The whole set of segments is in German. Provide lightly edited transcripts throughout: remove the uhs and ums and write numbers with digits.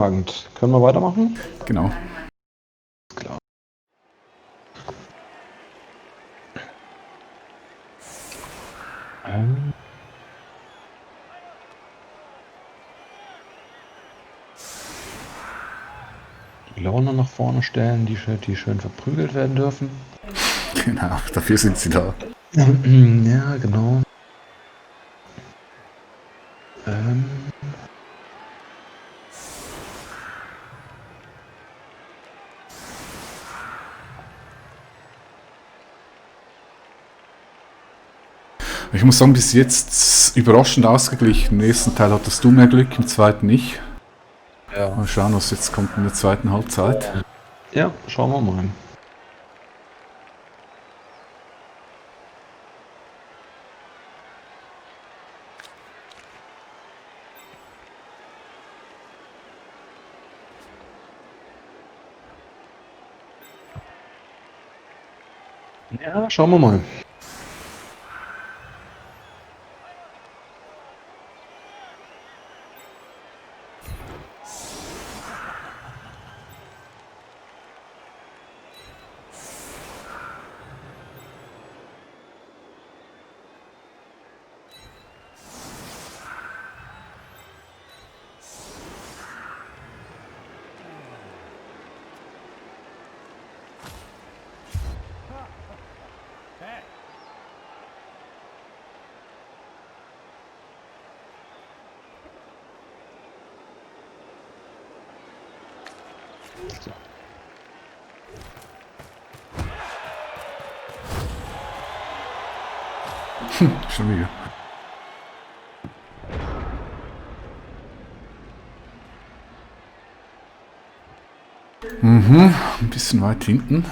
Können wir weitermachen? Genau. Klar. Die Laune nach vorne stellen, die schön verprügelt werden dürfen. Genau, dafür sind sie da. Ja, genau. Ich muss sagen, bis jetzt überraschend ausgeglichen. Im ersten Teil hattest du mehr Glück, im zweiten nicht. Ja. Mal schauen, was jetzt kommt in der zweiten Halbzeit. Ja, schauen wir mal. Ja, schauen wir mal. So. Schon wieder. Ein bisschen weit hinten.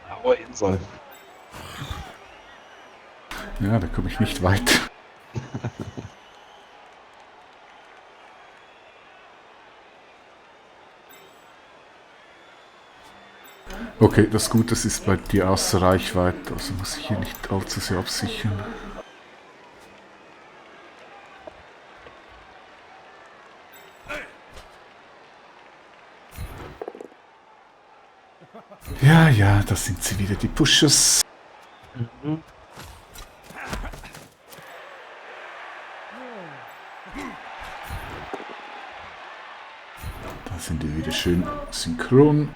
Aber Insel. Ja, da komme ich nicht weit. Okay, das Gute ist bei dir außer Reichweite, also muss ich hier nicht allzu sehr absichern. Ja, ja, da sind sie wieder, die Pushers. Da sind die wieder schön synchron.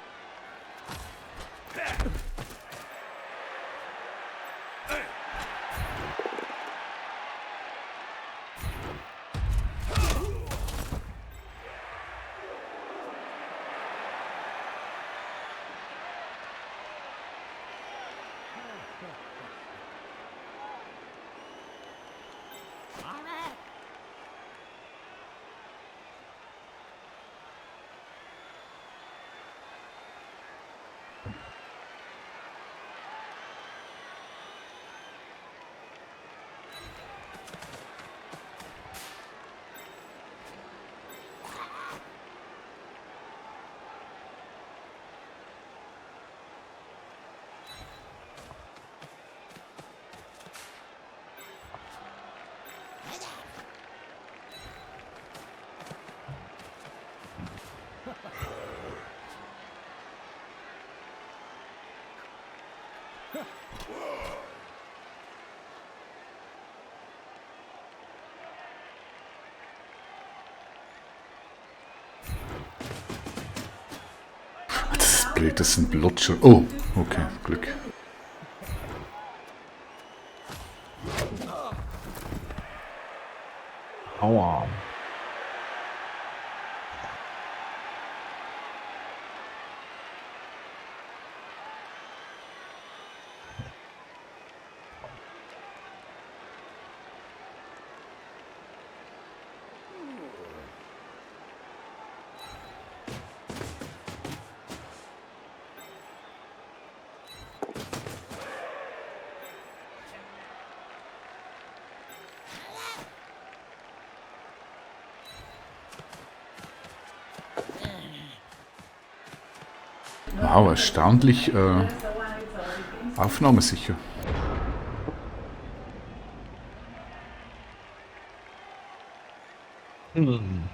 Das ist blöd, das sind Blutscher. Oh, okay, Glück. Aua. Wow, erstaunlich aufnahmesicher. Hm.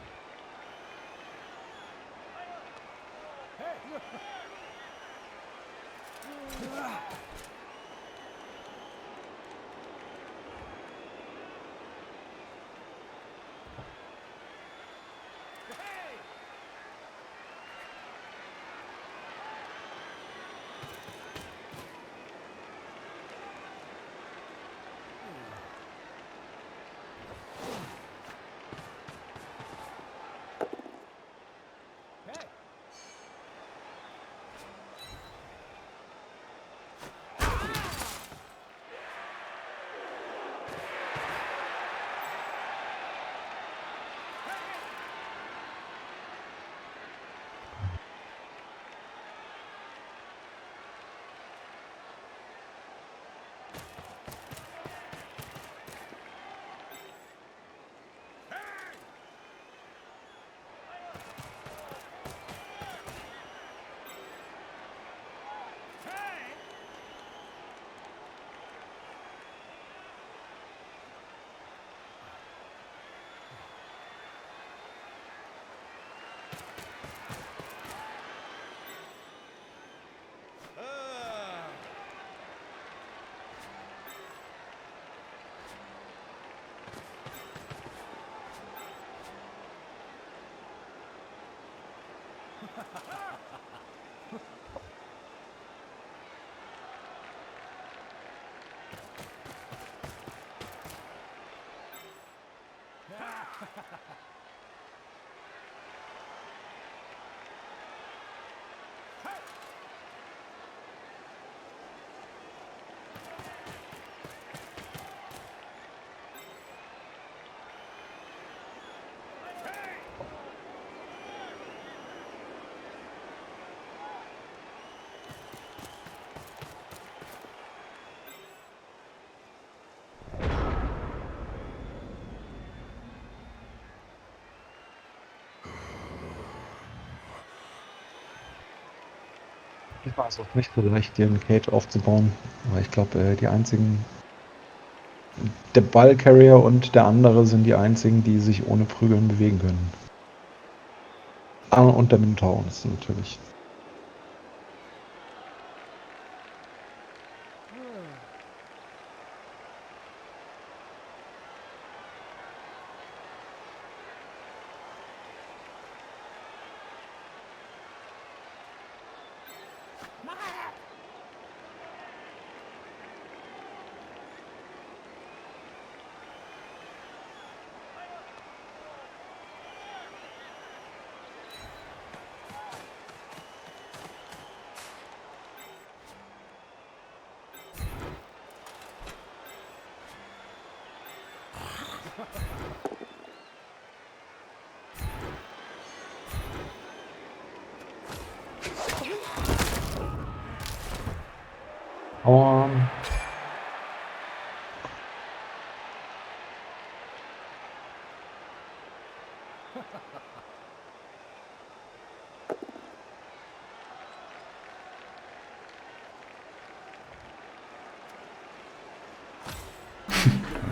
Ich weiß auch nicht so leicht, den Cage aufzubauen. Aber ich glaube, die einzigen, der Ballcarrier und der andere sind die einzigen, die sich ohne Prügeln bewegen können. Ah, und der Minotaurus natürlich. Aber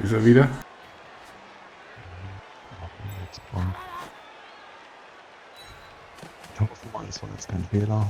Ist er wieder? ich hoffe mal, das war jetzt kein Fehler.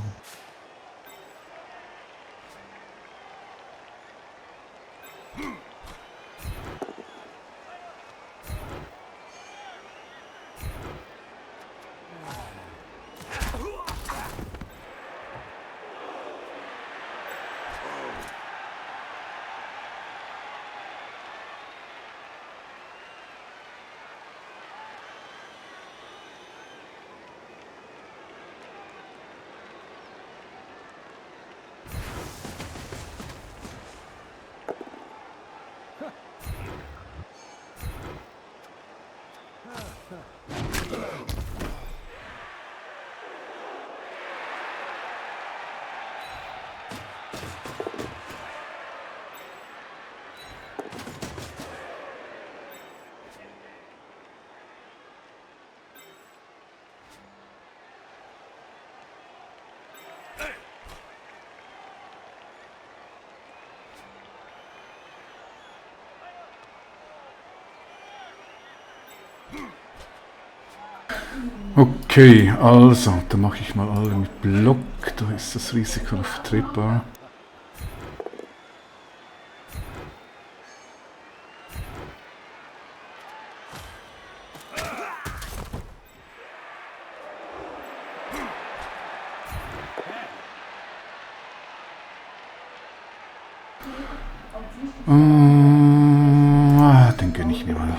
Okay, also, da mache ich mal alle mit Block. Da ist das Risiko noch vertretbar. Den gönne ich mir mal.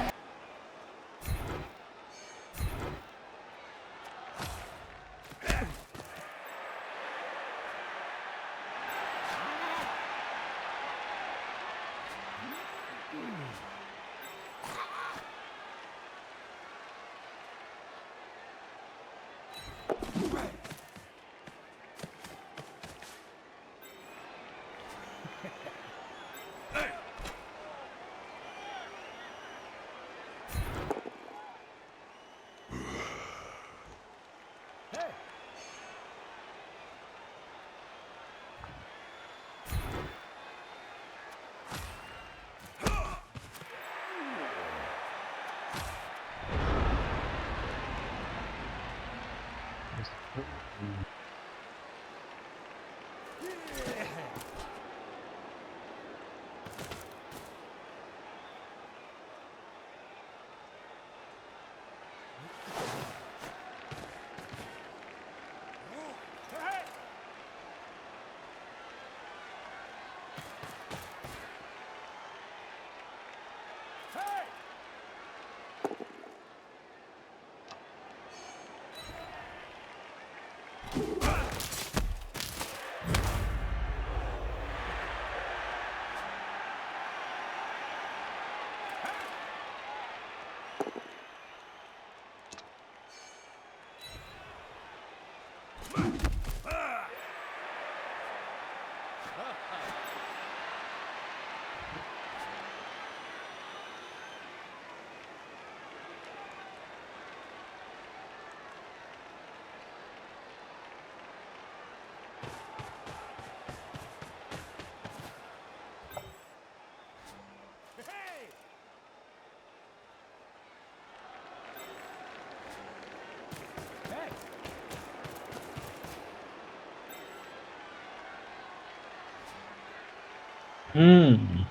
Hm.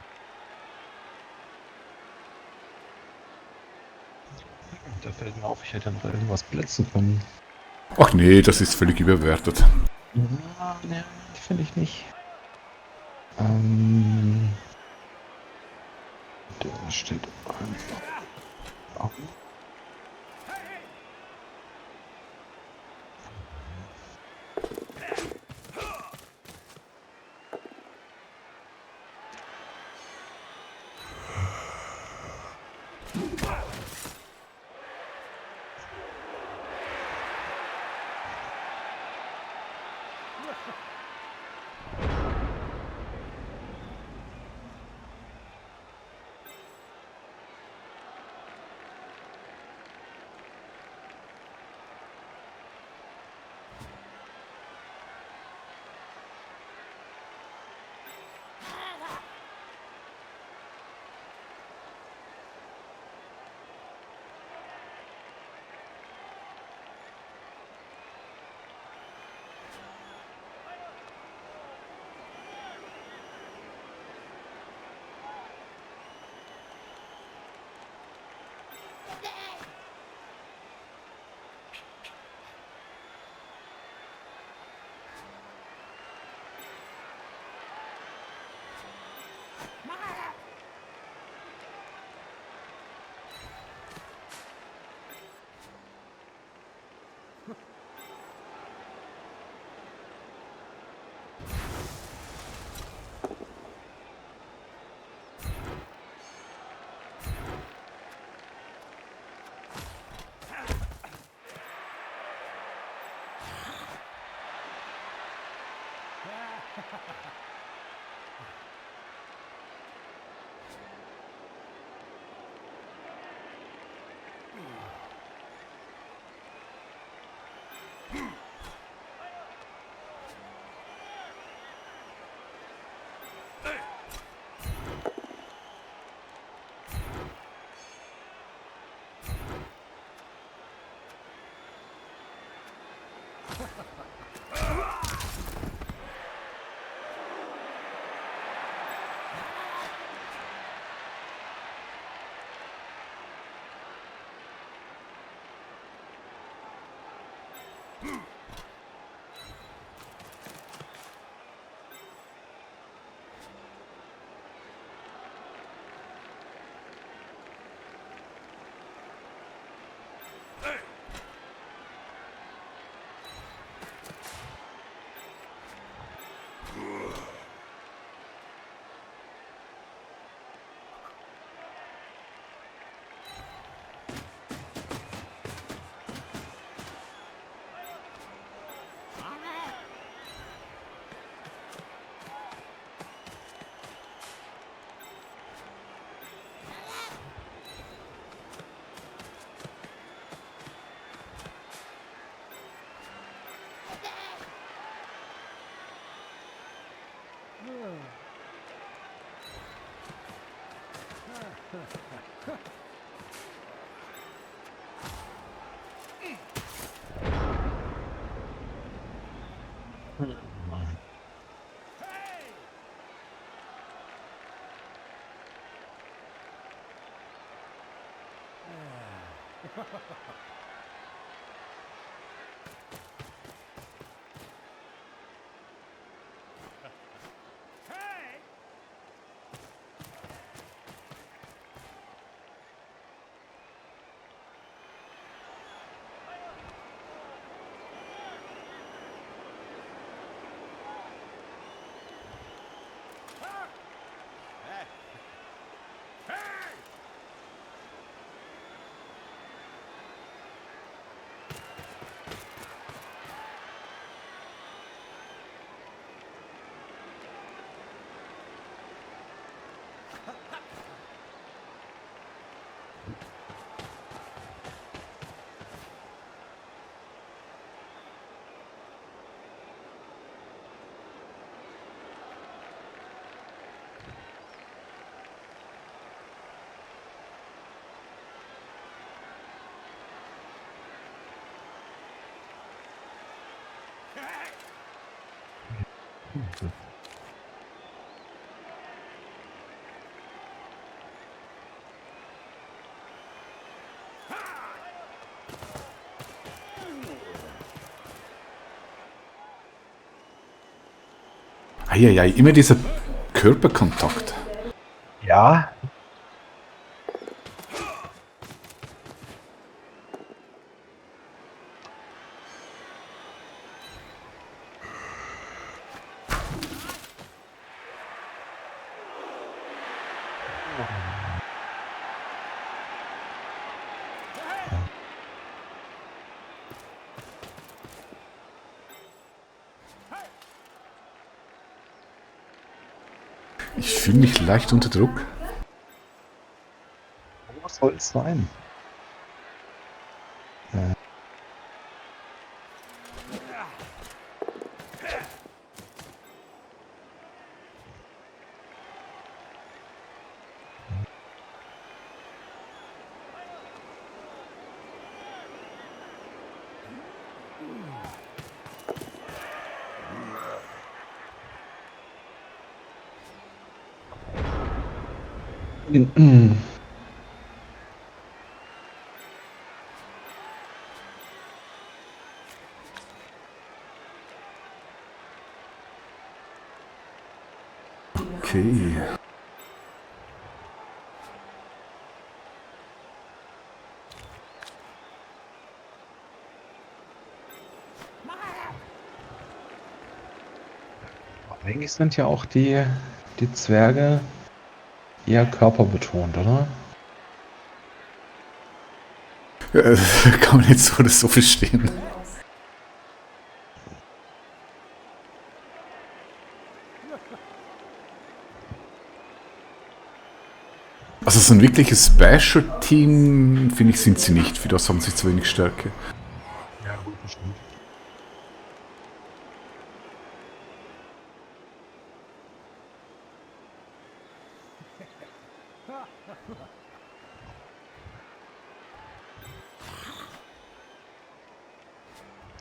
Da fällt mir auf, ich hätte noch irgendwas blitzen können. Ach nee, das ist völlig überwertet. Ja, ne, finde ich nicht. Ähm, der steht einfach. Auf. Eieiei, immer dieser Körperkontakt. Ja. Ich fühle mich leicht unter Druck. Was soll es sein? Okay. Eigentlich sind ja auch die Zwerge eher körperbetont, oder? Kann man jetzt so oder so verstehen. Also so ein wirkliches Basher-Team, finde ich, sind sie nicht. Für das haben sie zu wenig Stärke. Ja, gut, bestimmt.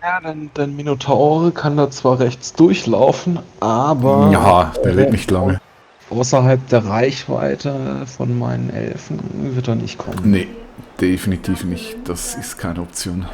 Ja, denn Minotaur kann da zwar rechts durchlaufen, aber Ja, der lebt nicht lange. außerhalb der Reichweite von meinen Elfen wird er nicht kommen. Nee, definitiv nicht. Das ist keine Option.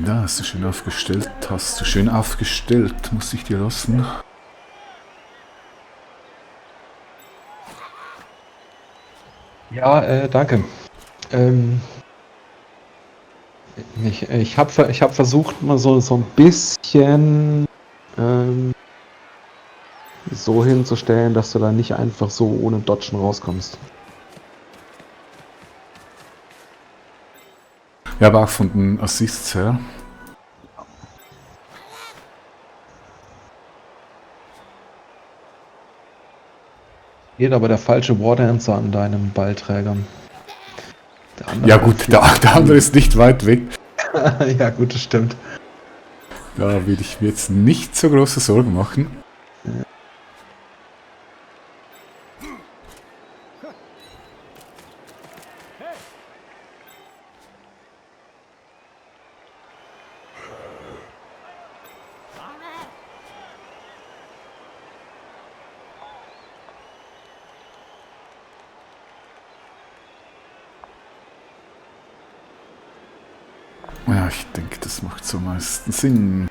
Da hast du schön aufgestellt. Hast du schön aufgestellt. Muss ich dir lassen. Ja, danke. Ähm, ich hab versucht, mal so ein bisschen so hinzustellen, dass du da nicht einfach so ohne Dodgen rauskommst. Ja, aber auch von den Assists her. Geht aber der falsche Wardancer an deinem Ballträger. Der Ja andere gut, fliegt. der andere ist nicht weit weg. Ja, gut, das stimmt. Da will ich mir jetzt nicht so große Sorgen machen. Ja, ich denke, das macht so am meisten Sinn.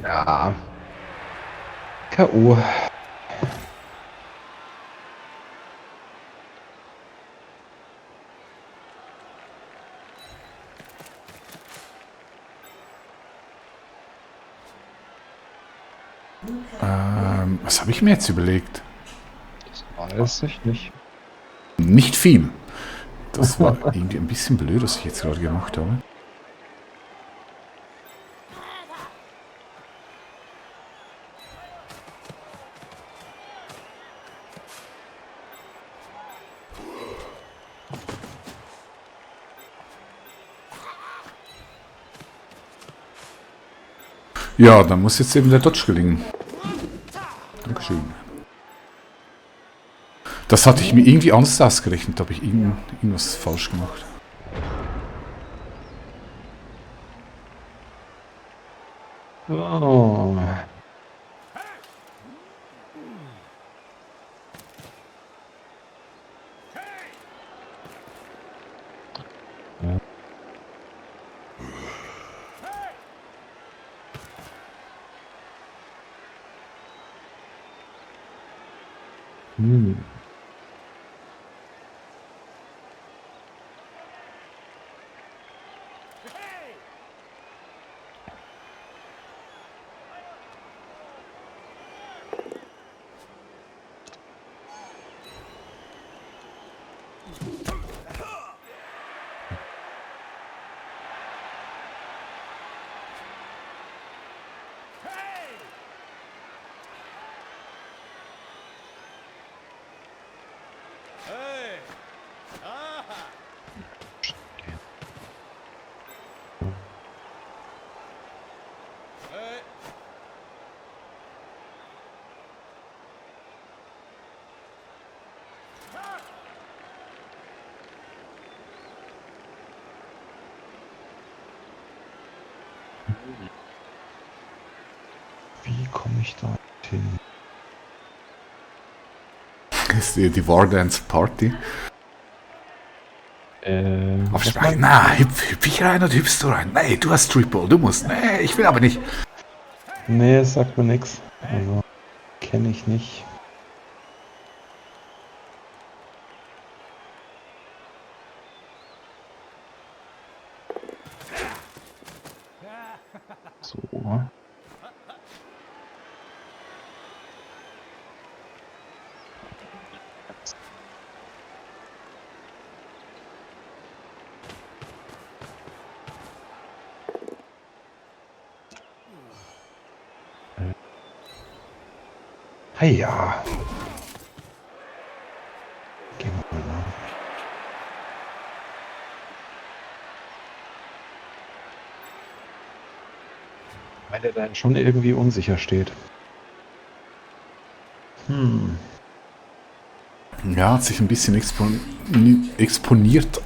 Ja. K.O. Was habe ich mir jetzt überlegt? Weiß ich nicht. Nicht viel. Das war irgendwie ein bisschen blöd, was ich jetzt gerade gemacht habe. Ja, dann muss jetzt eben der Dodge gelingen. Dankeschön. Das hatte ich mir irgendwie anders ausgerechnet. Da habe ich irgendwas falsch gemacht. Oh. Ja. Hm. Wie komme ich da hin? Das ist die Wardance Party. Was Aufsprechen. meinst Na, hüpf ich rein oder hüpfst du rein? Nee, du hast Triple, du musst. Nee, ich will aber nicht. du? Nee, es sagt mir nichts. Also, kenne ich nicht. So. Ja. Gehen wir mal nach. Weil der dann schon irgendwie unsicher steht. Ja, hat sich ein bisschen exponiert.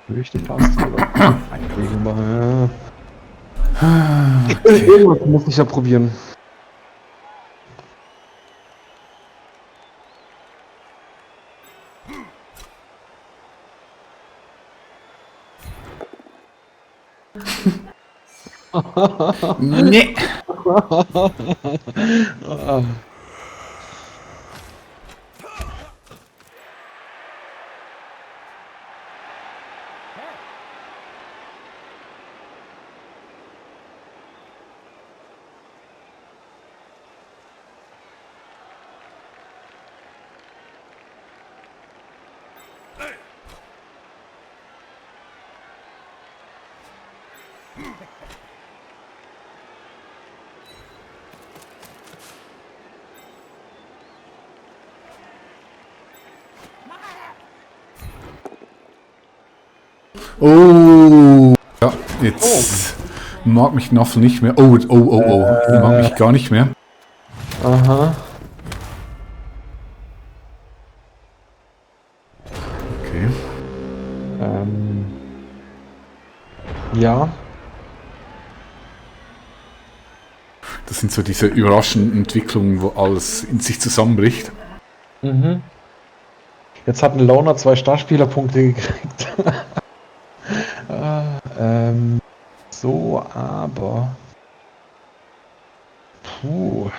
Fürchte fast. Aber eigentlich aber, ja. Irgendwas muss ich ja probieren. Nee. Ah. Oh. Ja, jetzt mag mich Naffel nicht mehr. Oh. Mag mich gar nicht mehr. Aha. Okay. Ja. Das sind so diese überraschenden Entwicklungen, wo alles in sich zusammenbricht. Mhm. Jetzt hat ein Loner 2 Startspielerpunkte gekriegt. So, aber. Puh.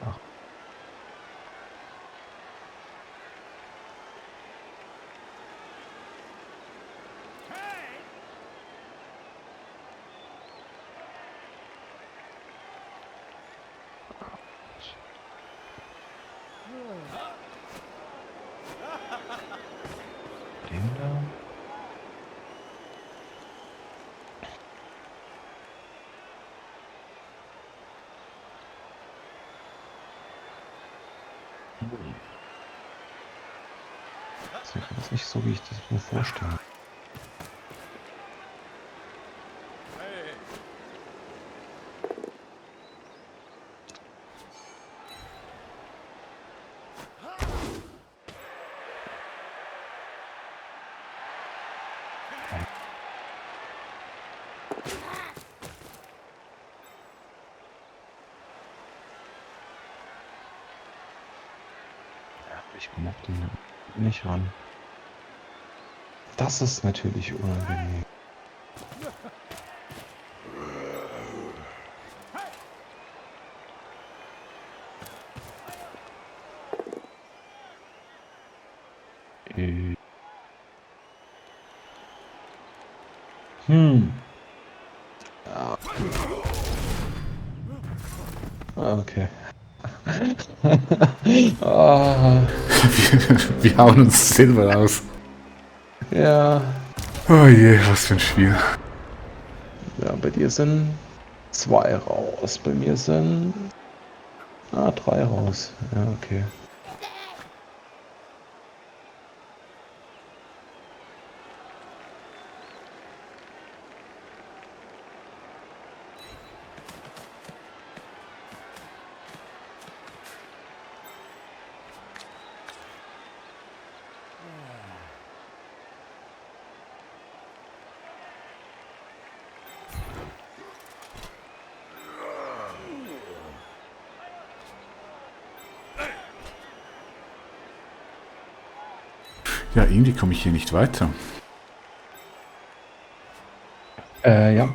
Ach. Den da. Das wäre jetzt nicht so, wie ich das mir vorstelle. Ich komme auf den nicht ran. Das ist natürlich unangenehm. Äh, Ah, okay. Ah, Wir hauen uns selber aus. ja. Oh je, was für ein Spiel. Ja, bei dir sind 2 raus. Bei mir sind 3 raus. Ja, okay. Ja, irgendwie komme ich hier nicht weiter. Ja.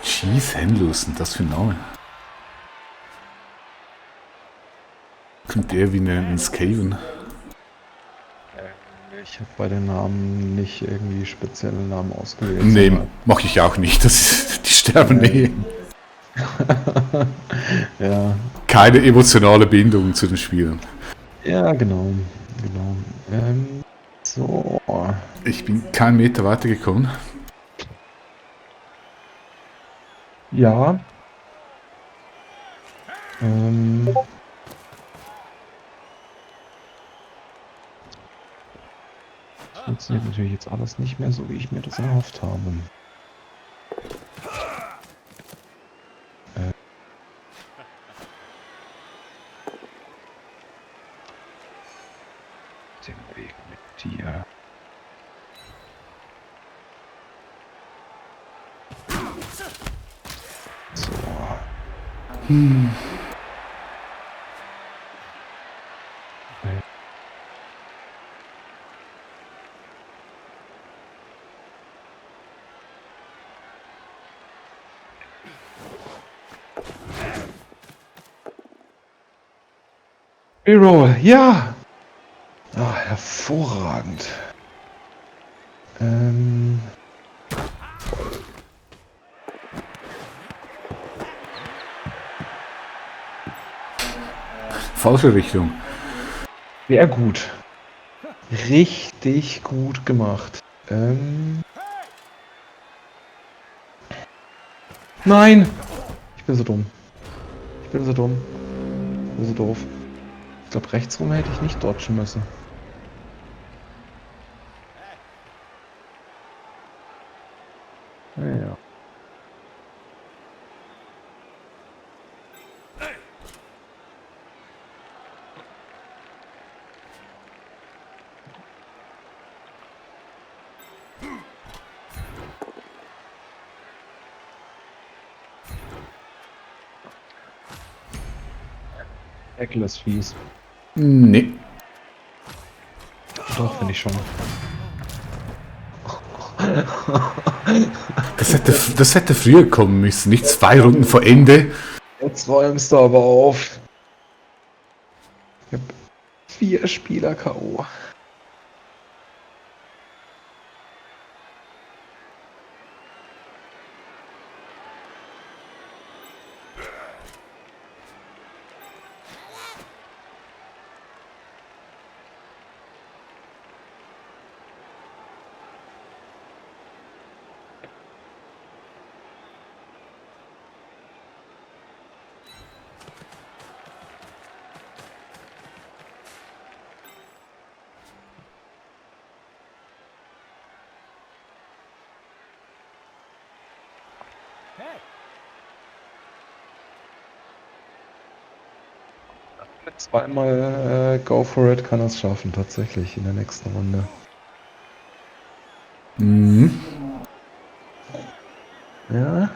Cheese Handlos, und das für ein Name. Klingt eher wie ein Skaven. Ich habe bei den Namen nicht irgendwie spezielle Namen ausgewählt. Nee, mache ich auch nicht. Die sterben eh. Ja. Keine emotionale Bindung zu den Spielen. Ja, genau. Genau. So. Ich bin keinen Meter weitergekommen. Ja. Das funktioniert natürlich jetzt alles nicht mehr so, wie ich mir das erhofft habe. Den Weg mit dir. So. Reroll, ja! Ah, hervorragend. Falsche Richtung. Sehr gut. Richtig gut gemacht. Nein! Ich bin so dumm. Ich bin so dumm. Ich bin so doof. Ich glaube, rechtsrum hätte ich nicht dodgen müssen. Ja. Eckle ist fies. Nee. Doch, finde ich schon. Das hätte früher kommen müssen, nicht 2 Runden vor Ende. Jetzt räumst du aber auf. Ich hab 4 Spieler K.O. Mit zweimal Go for it kann er es schaffen, tatsächlich, in der nächsten Runde. Mhm. Ja.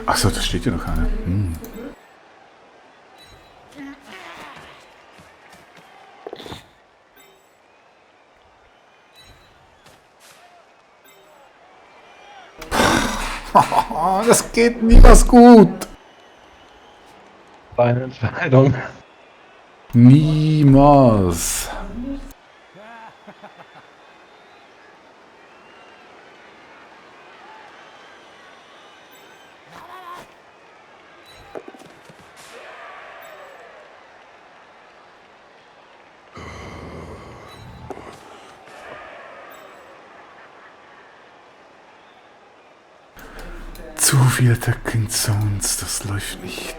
Achso, da steht ja noch einer. Das geht niemals gut. Deine Entscheidung. Niemals. Zu viel Attacking Zones, das läuft nicht.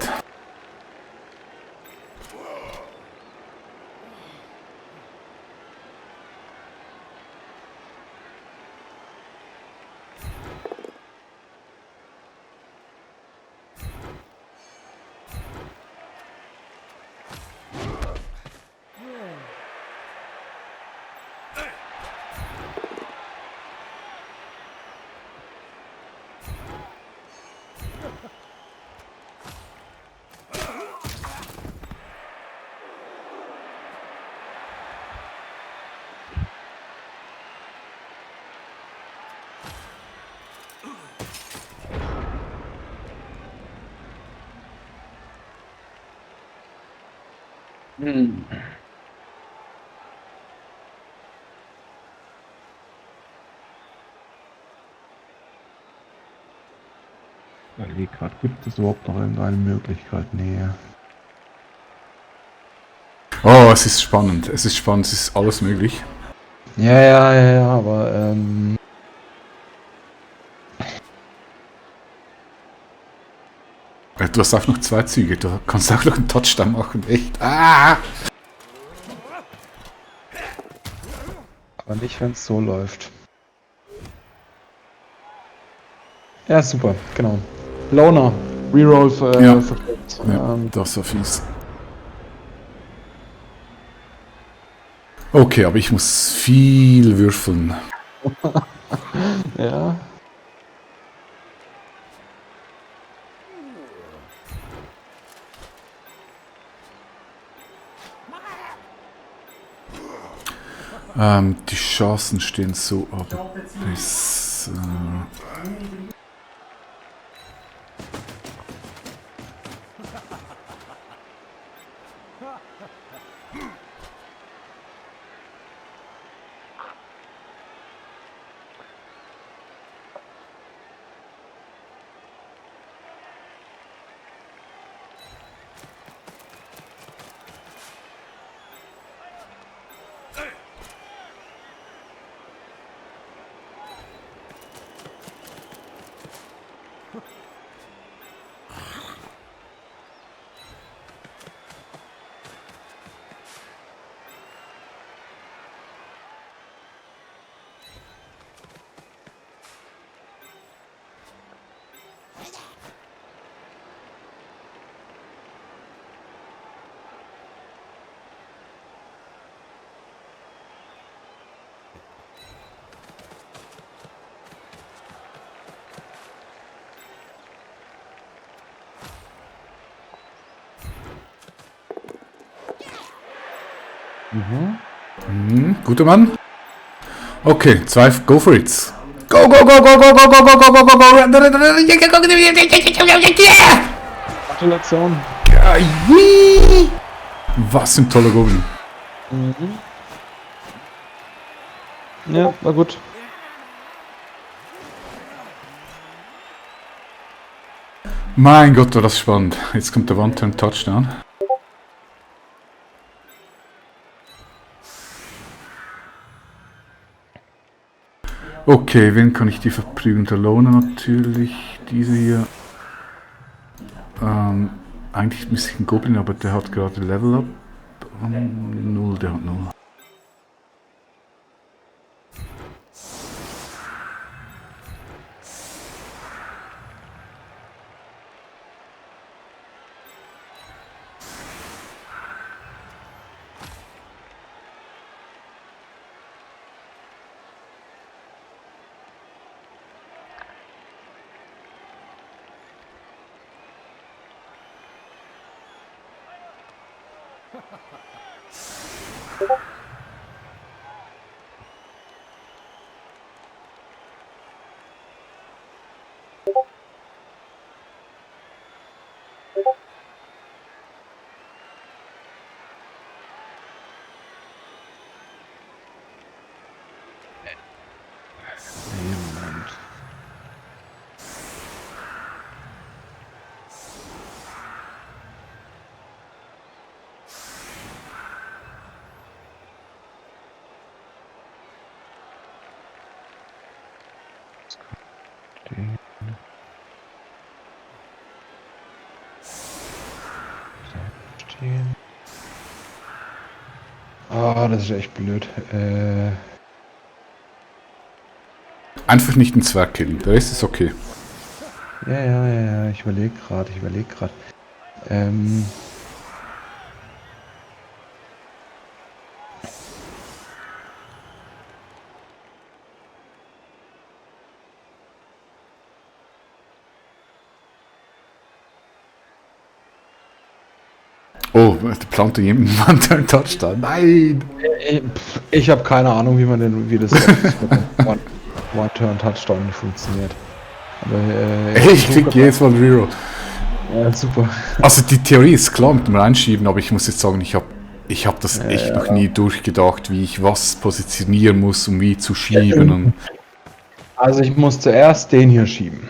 Ich überlege gerade, gibt es überhaupt noch irgendeine Möglichkeit? Nee. Oh, es ist spannend. Es ist spannend. Es ist alles möglich. Ja, aber Du hast auch noch 2 Züge. Du kannst auch noch einen Touchdown machen. Echt. Ah! aber nicht, wenn es so läuft. Ja, super, genau. Loner, Reroll Ja. verkehrt. Ja, das war fies. Okay, aber ich muss viel würfeln. Ja. Die Chancen stehen so ab bis... guter Mann. Okay, 2, go for it. Go, go, go, go, go, go, go, go, go, go, go, go. Gratulation. Was ein toller Goblin. Ja, war gut. Mein Gott, war das spannend. Jetzt kommt der One-Turn-Touchdown. Okay, wen kann ich die verprügeln? Der Loner natürlich. Diese hier. Eigentlich müsste ich einen Goblin, aber der hat gerade Level Up. 0, der hat 0. Den. Stehen. Ah, das ist echt blöd. Einfach nicht den Zwerg killen, der Rest ist okay. Ja, ich überlege gerade. Oh, der plante jemand einen Touchdown. Nein! Ich habe keine Ahnung, wie das One-Turn-Touchdown nicht funktioniert. Aber Ich krieg jedes Mal Reroll. Ja, super. Also die Theorie ist klar mit dem Reinschieben, aber ich muss jetzt sagen, ich hab das echt noch nie durchgedacht, wie ich was positionieren muss, um wie zu schieben. Und Also ich muss zuerst den hier schieben.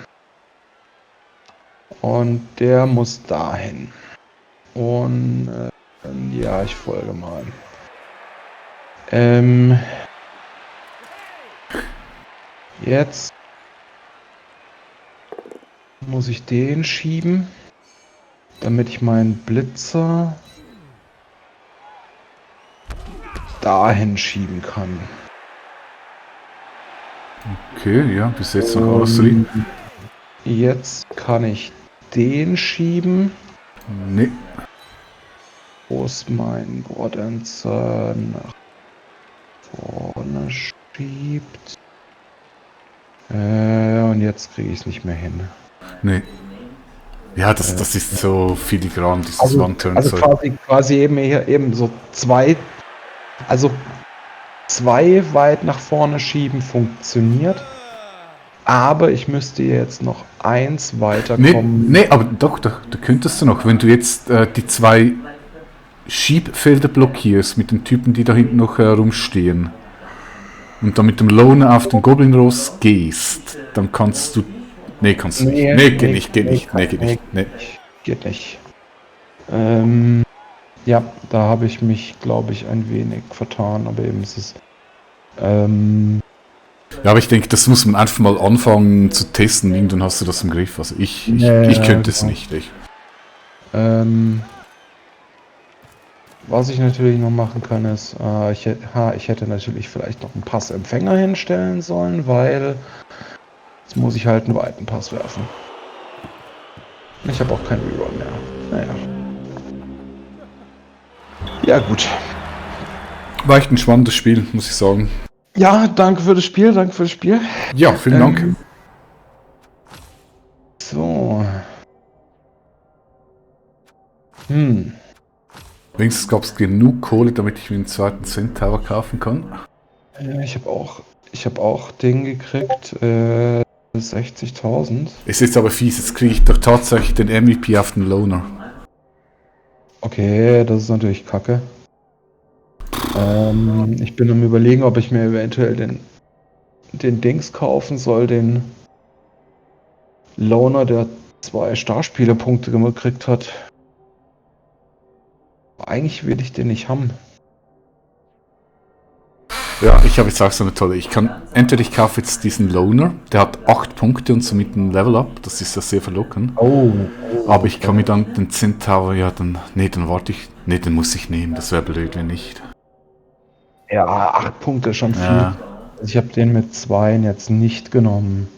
Und der muss dahin. Und ja, ich folge mal. Jetzt muss ich den schieben, damit ich meinen Blitzer dahin schieben kann. okay, ja, bis jetzt noch alles drin. Jetzt kann ich den schieben. Nee. Wo ist mein Bordenzer nach vorne schiebt? Und jetzt kriege ich es nicht mehr hin. Nee. Ja, das ist so filigran, dieses Also One-Turn-Zeug. quasi eben so zwei weit nach vorne schieben funktioniert. Aber ich müsste jetzt noch eins weiterkommen. Nee, aber doch, da könntest du noch, wenn du jetzt die 2 Schiebfelder blockierst mit den Typen, die da hinten noch herumstehen und dann mit dem Loner auf den Goblin Ross gehst, dann kannst du... Nee, kannst du nicht. Nee, geht nicht. Geht nicht. Ja, da habe ich mich, glaube ich, ein wenig vertan, aber eben ist es... Ja, aber ich denke, das muss man einfach mal anfangen zu testen, irgendwann hast du das im Griff. Also ich könnte es nicht. Was ich natürlich noch machen kann, ist, ich hätte natürlich vielleicht noch einen Passempfänger hinstellen sollen, weil jetzt muss ich halt einen weiten Pass werfen. Ich habe auch keinen Reroll mehr. Naja. Ja, gut. War echt ein spannendes Spiel, muss ich sagen. Ja, danke für das Spiel, Ja, vielen Dank. So. Wenigstens gab es genug Kohle, damit ich mir einen zweiten Centaur kaufen kann. Ich habe auch Ding gekriegt, 60.000. Ist jetzt aber fies, jetzt kriege ich doch tatsächlich den MVP auf den Loner. Okay, das ist natürlich kacke. Ich bin am Überlegen, ob ich mir eventuell den Dings kaufen soll, den Loner, der 2 Starspielerpunkte gekriegt hat. Eigentlich will ich den nicht haben. Ja, ich habe jetzt auch so eine tolle. Ich kaufe jetzt diesen Loner, der hat 8 Punkte und somit ein Level Up. Das ist ja sehr verlockend. Aber ich kann mir dann den Centaur, dann warte ich. Nee, den muss ich nehmen. Das wäre blöd, wenn nicht. Ja, 8 Punkte ist schon viel. Ja. Also ich habe den mit 2 jetzt nicht genommen.